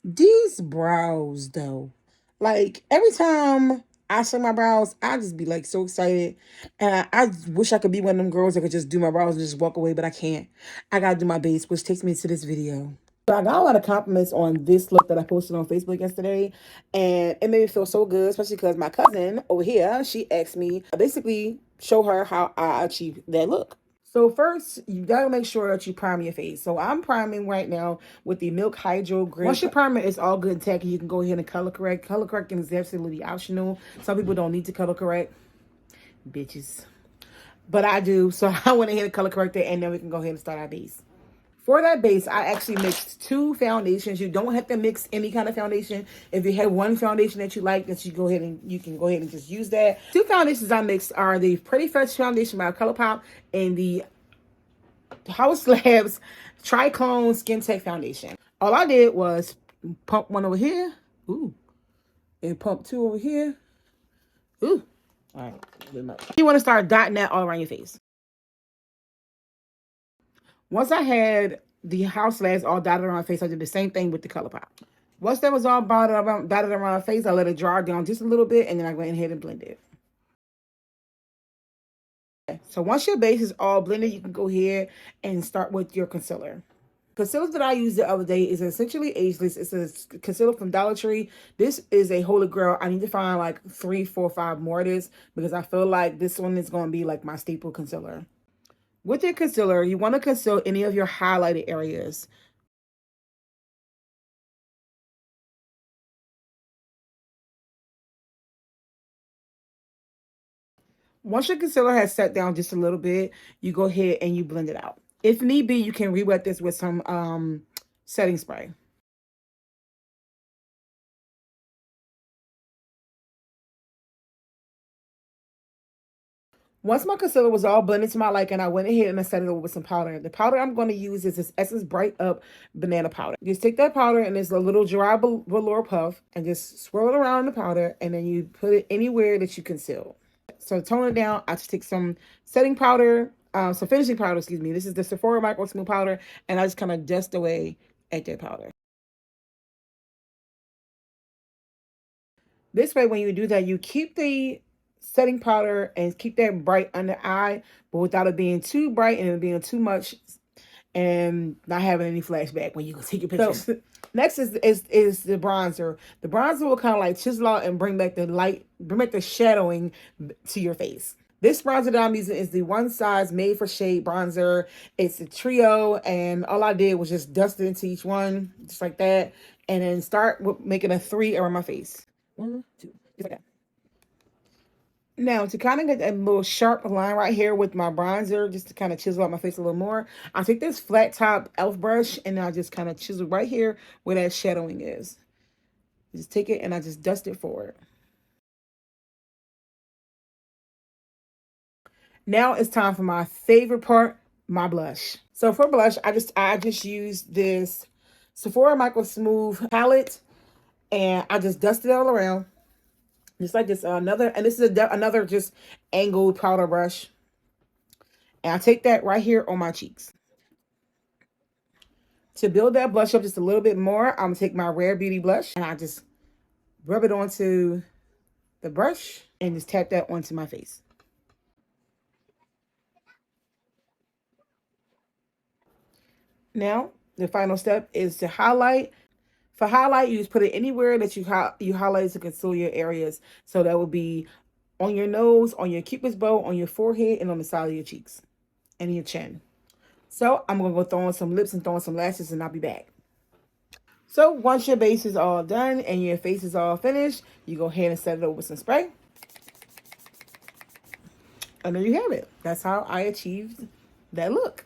These brows, though, like every time I say my brows, I just be like so excited, and I wish I could be one of them girls that could just do my brows and just walk away, but I can't. I gotta do my base, which takes me to this video. So I got a lot of compliments on this look that I posted on Facebook yesterday, and it made me feel so good, especially because my cousin over here, she asked me basically show her how I achieved that look. So first, you gotta make sure that you prime your face. So I'm priming right now with the Milk Hydrogrip. Once your primer is all good and tacky, you can go ahead and color correct. Color correcting is absolutely optional. Some people don't need to color correct, bitches, but I do. So I went ahead and color corrected, and then we can go ahead and start our base. For that base, I actually mixed two foundations. You don't have to mix any kind of foundation. If you have one foundation that you like, that you can go ahead and just use that. Two foundations I mixed are the Pretty Fresh foundation by ColourPop and the HAUS Labs Triclone Skintech foundation. All I did was pump one over here, ooh, and pump two over here, ooh. All right, a bit much. You want to start dotting that all around your face. Once I had the HAUS Labs all dotted around my face, I did the same thing with the ColourPop. Once that was all dotted around my face, I let it dry down just a little bit, and then I went ahead and blended it. So once your base is all blended, you can go ahead and start with your concealer. Concealer that I used the other day is essentially ageless. It's a concealer from Dollar Tree. This is a holy grail. I need to find like 3, 4, 5 more of this because I feel like this one is going to be like my staple concealer. With your concealer, you want to conceal any of your highlighted areas. Once your concealer has set down just a little bit, you go ahead and you blend it out. If need be, you can re-wet this with some setting spray. Once my concealer was all blended to my liking, I went ahead and I set it over with some powder. The powder I'm going to use is this Essence Bright Up Banana Powder. Just take that powder and it's a little dry velour puff and just swirl it around in the powder, and then you put it anywhere that you conceal. So to tone it down, I just take some setting powder, some finishing powder, excuse me. This is the SEPHORA Microsmooth powder, and I just kind of dust away at that powder. This way, when you do that, you keep the setting powder and keep that bright under eye, but without it being too bright and it being too much and not having any flashback when you go take your pictures. So, next is the bronzer. The bronzer will kind of like chisel out and bring back the light, bring back the shadowing to your face. This bronzer that I'm using is the One Size Made for Shade bronzer. It's a trio, and all I did was just dust it into each one, just like that, and then start with making a 3 around my face. 1, 2, just like that. Now, to kind of get that little sharp line right here with my bronzer, just to kind of chisel out my face a little more, I'll take this flat top e.l.f. brush and I'll just kind of chisel right here where that shadowing is. Just take it and I just dust it forward. Now it's time for my favorite part, my blush. So for blush, I just use this SEPHORA Microsmooth palette, and I just dust it all around. Just like this, this is another just angled powder brush. And I take that right here on my cheeks. To build that blush up just a little bit more, I'm going to take my Rare Beauty blush and I just rub it onto the brush and just tap that onto my face. Now, the final step is to highlight. For highlight, you just put it anywhere that you highlight to conceal your areas. So that would be on your nose, on your cupid's bow, on your forehead, and on the side of your cheeks and your chin. So I'm going to go throw on some lips and throw on some lashes, and I'll be back. So once your base is all done and your face is all finished, you go ahead and set it over with some spray. And there you have it. That's how I achieved that look.